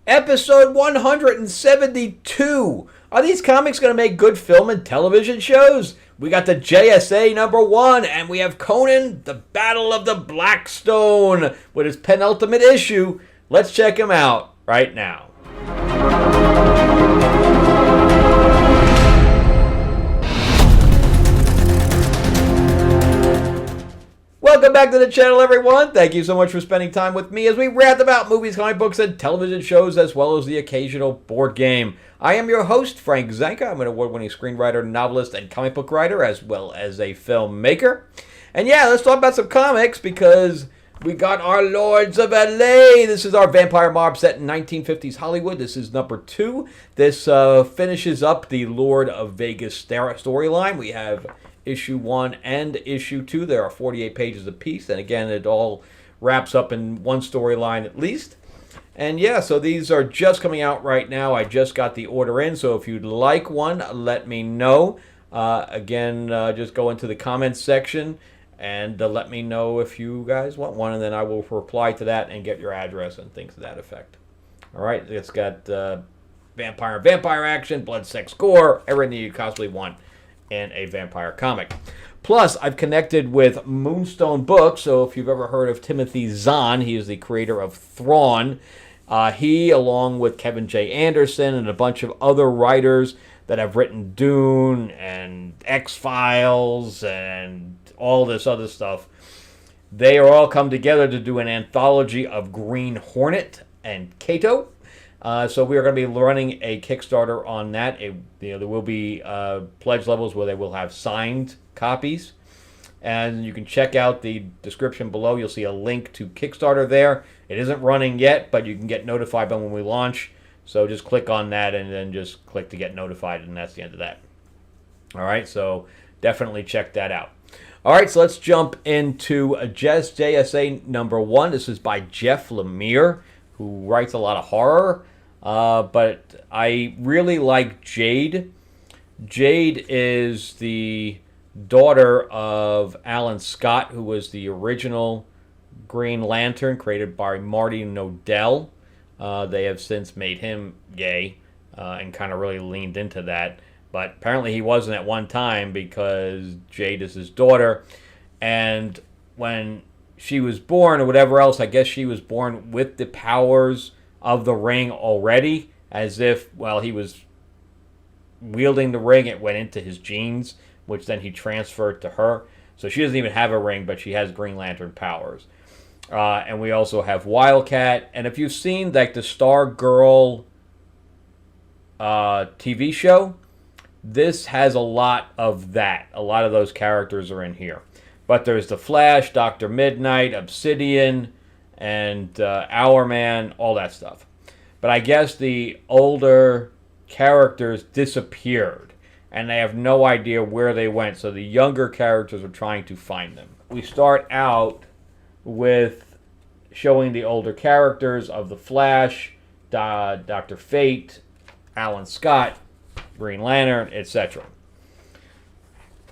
Episode 172. Are these comics going to make good film and television shows? We got the JSA #1, and we have Conan, the Battle of the Blackstone, with his penultimate issue. Let's check him out right now. Welcome back to the channel, everyone. Thank you so much for spending time with me as we rant about movies, comic books, and television shows, as well as the occasional board game. I am your host, Frank Zanca. I'm an award-winning screenwriter, novelist, and comic book writer, as well as a filmmaker. And yeah, let's talk about some comics, because we got our Lords of LA. This is our vampire mob set in 1950s Hollywood. This is #2. This finishes up the Lord of Vegas storyline. We have Issue 1 and Issue 2. There are 48 pages apiece, and again, it all wraps up in one storyline at least. And yeah, so these are just coming out right now. I just got the order in, so if you'd like one, let me know. Just go into the comments section and let me know if you guys want one, and then I will reply to that and get your address and things to that effect. All right, it's got vampire action, blood, sex, gore, everything you possibly want in a vampire comic. Plus, I've connected with Moonstone Books, so if you've ever heard of Timothy Zahn, he is the creator of Thrawn. He, along with Kevin J. Anderson and a bunch of other writers that have written Dune and X-Files and all this other stuff, they are all come together to do an anthology of Green Hornet and Kato. So we are going to be running a Kickstarter on that. There will be pledge levels where they will have signed copies. And you can check out the description below. You'll see a link to Kickstarter there. It isn't running yet, but you can get notified when we launch. So just click on that and then just click to get notified, and that's the end of that. All right, so definitely check that out. All right, so let's jump into JSA #1. This is by Jeff Lemire, who writes a lot of horror. But I really like Jade. Jade is the daughter of Alan Scott, who was the original Green Lantern, created by Marty Nodell. They have since made him gay and kind of really leaned into that. But apparently he wasn't at one time, because Jade is his daughter. And when she was born, or whatever else, I guess she was born with the powers of the ring already, as if while he was wielding the ring, it went into his genes, which then he transferred to her. So she doesn't even have a ring, but she has Green Lantern powers. And we also have Wildcat. And if you've seen like the Stargirl TV show, this has a lot of that. A lot of those characters are in here. But there's the Flash, Dr. Midnight, Obsidian, and Hourman, all that stuff. But I guess the older characters disappeared, and they have no idea where they went, so the younger characters are trying to find them. We start out with showing the older characters of the Flash, Dr. Fate, Alan Scott, Green Lantern, etc.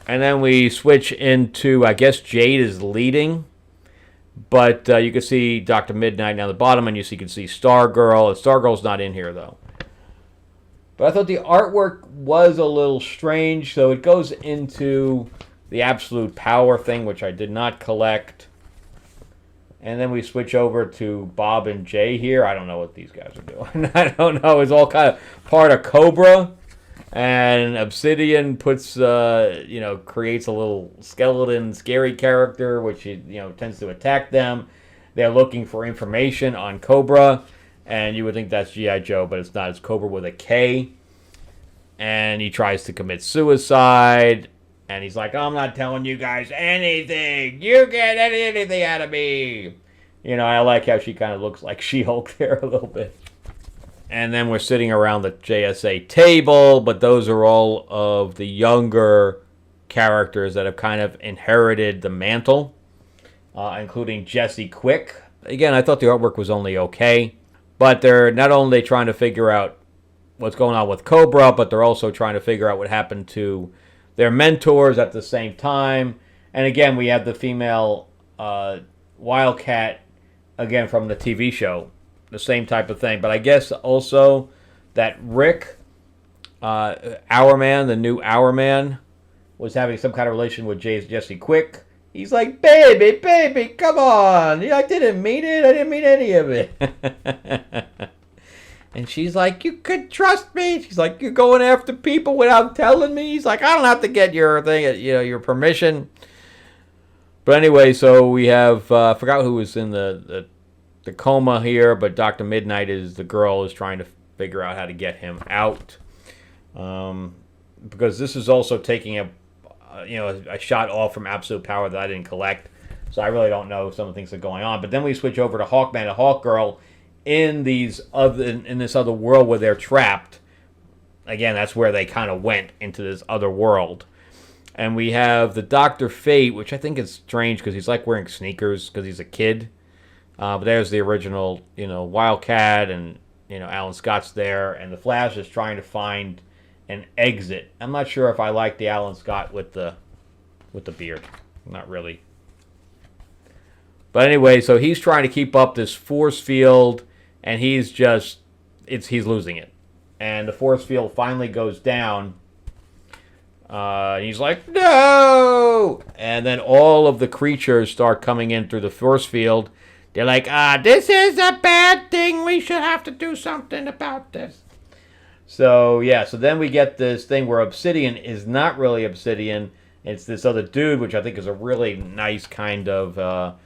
And then we switch into, I guess Jade is leading. But you can see Dr. Midnight down the bottom, and you can see Stargirl. Stargirl's not in here, though. But I thought the artwork was a little strange. So it goes into the Absolute Power thing, which I did not collect. And then we switch over to Bob and Jay here. I don't know what these guys are doing. I don't know. It's all kind of part of Cobra. And Obsidian puts, creates a little skeleton, scary character, which tends to attack them. They're looking for information on Cobra, and you would think that's G.I. Joe, but it's not. It's Cobra with a K. And he tries to commit suicide, and he's like, "I'm not telling you guys anything. You get anything out of me." I like how she kind of looks like She-Hulk there a little bit. And then we're sitting around the JSA table, but those are all of the younger characters that have kind of inherited the mantle, including Jesse Quick. Again, I thought the artwork was only okay, but they're not only trying to figure out what's going on with Cobra, but they're also trying to figure out what happened to their mentors at the same time. And again, we have the female Wildcat, again, from the TV show. the same type of thing. But I guess also that Rick, Our Man, the new Our Man, was having some kind of relation with Jesse Quick. He's like, baby, come on. I didn't mean it. I didn't mean any of it. And she's like, you could trust me. She's like, you're going after people without telling me. He's like, I don't have to get your thing, your permission. But anyway, so we have, I forgot who was in the coma here, but Dr. Midnight is the girl is trying to figure out how to get him out. Because this is also taking a shot off from Absolute Power that I didn't collect. So I really don't know some of the things that are going on. But then we switch over to Hawkman and Hawkgirl in this other world where they're trapped. Again, that's where they kind of went into this other world. And we have the Dr. Fate, which I think is strange because he's like wearing sneakers because he's a kid. But there's the original, Wildcat, and Alan Scott's there, and the Flash is trying to find an exit. I'm not sure if I like the Alan Scott with the beard. Not really. But anyway, so he's trying to keep up this force field, and he's losing it. And the force field finally goes down. He's like, no! And then all of the creatures start coming in through the force field. They're like, this is a bad thing. We should have to do something about this. So, yeah, so then we get this thing where Obsidian is not really Obsidian. It's this other dude, which I think is a really nice kind of a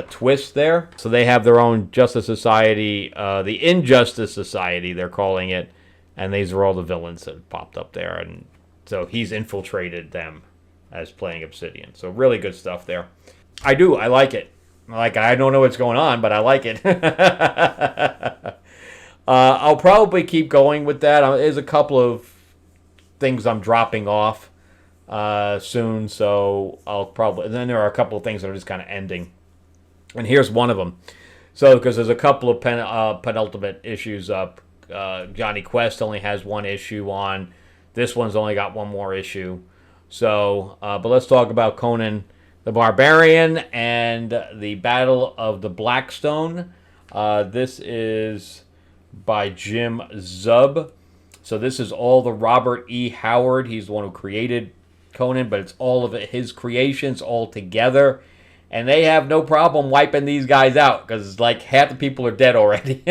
twist there. So they have their own Justice Society, the Injustice Society, they're calling it. And these are all the villains that popped up there. And so he's infiltrated them as playing Obsidian. So really good stuff there. I like it. I don't know what's going on, but I like it. I'll probably keep going with that. There's a couple of things I'm dropping off soon, so I'll probably... And then there are a couple of things that are just kind of ending. And here's one of them. So, because there's a couple of penultimate issues up. Johnny Quest only has one issue on. This one's only got one more issue. So, but let's talk about Conan the Barbarian and the Battle of the Blackstone. This is by Jim Zub. So this is all the Robert E. Howard. He's the one who created Conan, but it's all of his creations all together. And they have no problem wiping these guys out because it's like half the people are dead already.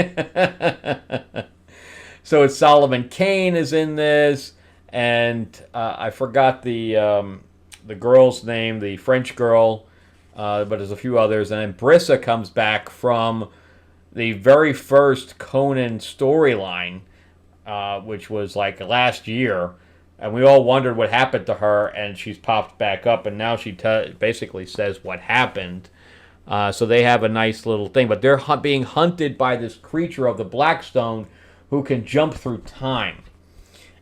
So it's Solomon Kane is in this. And I forgot the girl's name, the French girl, but there's a few others. And then Brissa comes back from the very first Conan storyline, which was like last year. And we all wondered what happened to her, and she's popped back up, and now she basically says what happened. So they have a nice little thing. But they're being hunted by this creature of the Blackstone who can jump through time.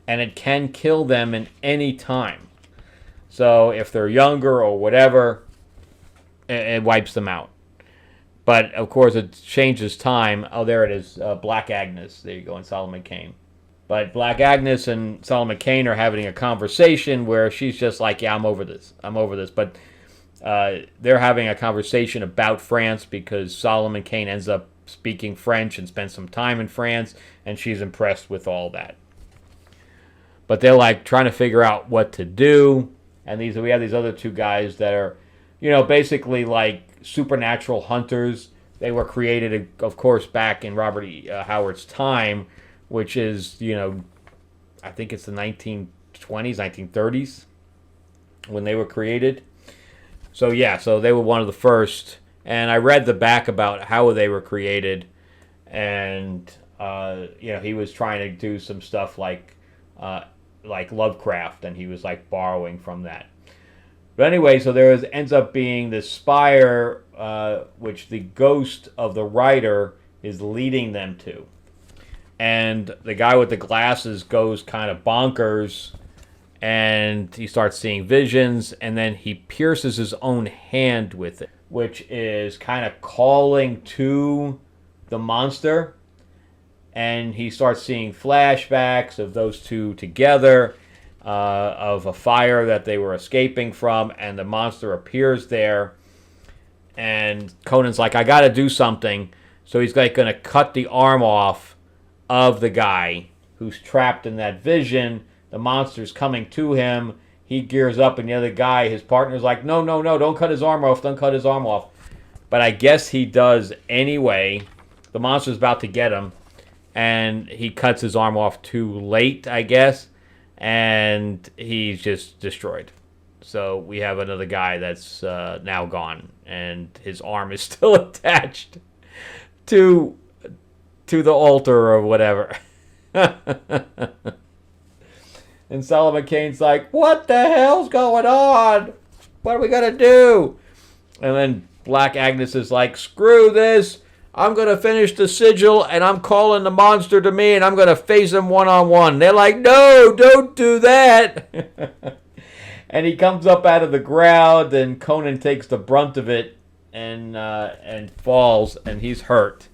And it can kill them in any time. So if they're younger or whatever, it wipes them out. But, of course, it changes time. Oh, there it is. Black Agnes. There you go, and Solomon Kane. But Black Agnes and Solomon Kane are having a conversation where she's just like, yeah, I'm over this. But they're having a conversation about France because Solomon Kane ends up speaking French and spends some time in France, and she's impressed with all that. But they're like trying to figure out what to do. And we have these other two guys that are, basically like supernatural hunters. They were created, of course, back in Robert E. Howard's time, which is, I think it's the 1920s, 1930s when they were created. So, yeah, so they were one of the first. And I read the back about how they were created. And, he was trying to do some stuff like Lovecraft, and he was, like, borrowing from that. But anyway, so ends up being this spire, which the ghost of the writer is leading them to. And the guy with the glasses goes kind of bonkers, and he starts seeing visions, and then he pierces his own hand with it, which is kind of calling to the monster. And he starts seeing flashbacks of those two together, of a fire that they were escaping from, and the monster appears there. And Conan's like, I got to do something. So he's like going to cut the arm off of the guy who's trapped in that vision. The monster's coming to him. He gears up, and the other guy, his partner's like, no, no, no, don't cut his arm off. Don't cut his arm off. But I guess he does anyway. The monster's about to get him, and he cuts his arm off too late, I guess, and he's just destroyed. So we have another guy that's now gone, and his arm is still attached to the altar or whatever. And Solomon Kane's like, what the hell's going on? What are we going to do? And then Black Agnes is like, screw this. I'm going to finish the sigil, and I'm calling the monster to me, and I'm going to face him one-on-one. They're like, no, don't do that. And he comes up out of the ground, and Conan takes the brunt of it and falls, and he's hurt.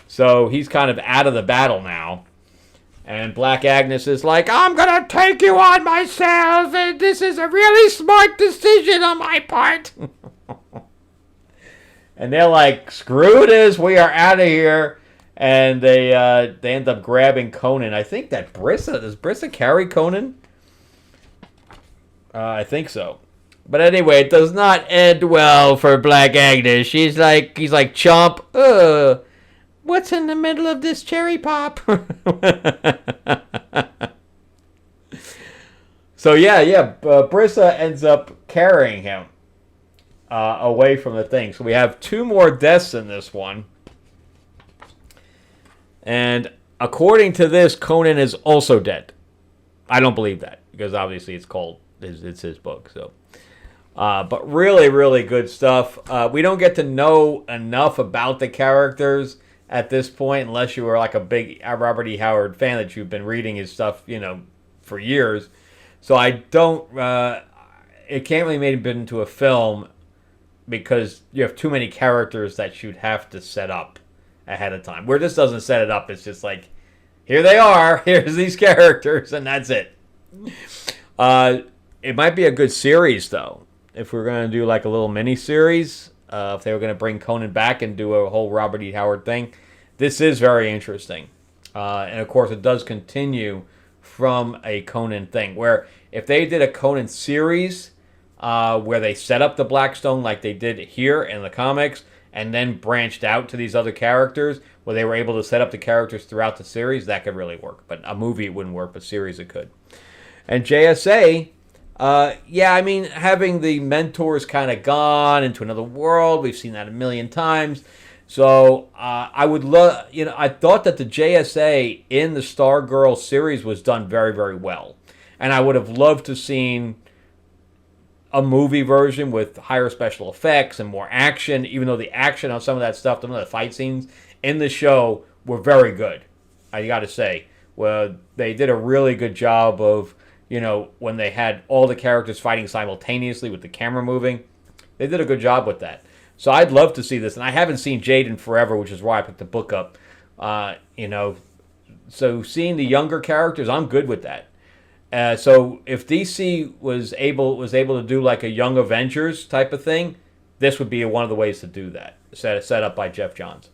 So he's kind of out of the battle now. And Black Agnes is like, I'm going to take you on myself, and this is a really smart decision on my part. And they're like, screw this, we are out of here. And they end up grabbing Conan. I think that does Brissa carry Conan? I think so. But anyway, it does not end well for Black Agnes. He's like, Chomp, what's in the middle of this cherry pop? So Brissa ends up carrying him away from the thing. So we have 2 more deaths in this one. And according to this, Conan is also dead. I don't believe that, because obviously it's his book. So, but really, really good stuff. We don't get to know enough about the characters at this point, unless you are like a big Robert E. Howard fan that you've been reading his stuff, for years. So I don't. It can't really make it into a film because you have too many characters that you'd have to set up ahead of time. Where this doesn't set it up, it's just like, here they are. Here's these characters, and that's it. It might be a good series though, if we're going to do like a little mini series. If they were going to bring Conan back and do a whole Robert E. Howard thing. This is very interesting. And, of course, it does continue from a Conan thing. Where if they did a Conan series where they set up the Blackstone like they did here in the comics and then branched out to these other characters, where they were able to set up the characters throughout the series, that could really work. But a movie, it wouldn't work, but series, it could. And JSA... having the mentors kind of gone into another world, we've seen that a million times. So I would love, I thought that the JSA in the Stargirl series was done very, very well. And I would have loved to seen a movie version with higher special effects and more action, even though the action on some of that stuff, some of the fight scenes in the show were very good. I got to say, well, they did a really good job of, when they had all the characters fighting simultaneously with the camera moving. They did a good job with that. So I'd love to see this. And I haven't seen Jade in forever, which is why I picked the book up. So seeing the younger characters, I'm good with that. So if DC was able to do like a Young Avengers type of thing, this would be one of the ways to do that. Set up by Jeff Johns.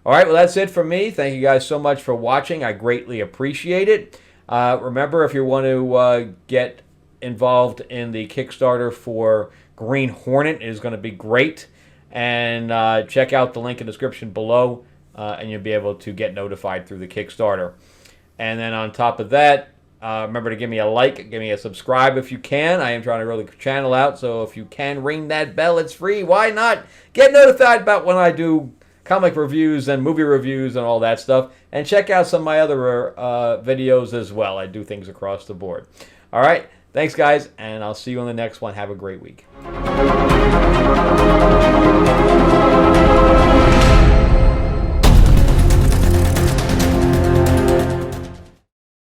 All right, well, that's it for me. Thank you guys so much for watching. I greatly appreciate it. Remember, if you want to get involved in the Kickstarter for Green Hornet, it is going to be great. And check out the link in the description below, and you'll be able to get notified through the Kickstarter. And then on top of that, remember to give me a like, give me a subscribe if you can. I am trying to grow the channel out, so if you can ring that bell, it's free. Why not? Get notified about when I do comic reviews and movie reviews and all that stuff. And check out some of my other videos as well. I do things across the board. All right. Thanks, guys, and I'll see you on the next one. Have a great week.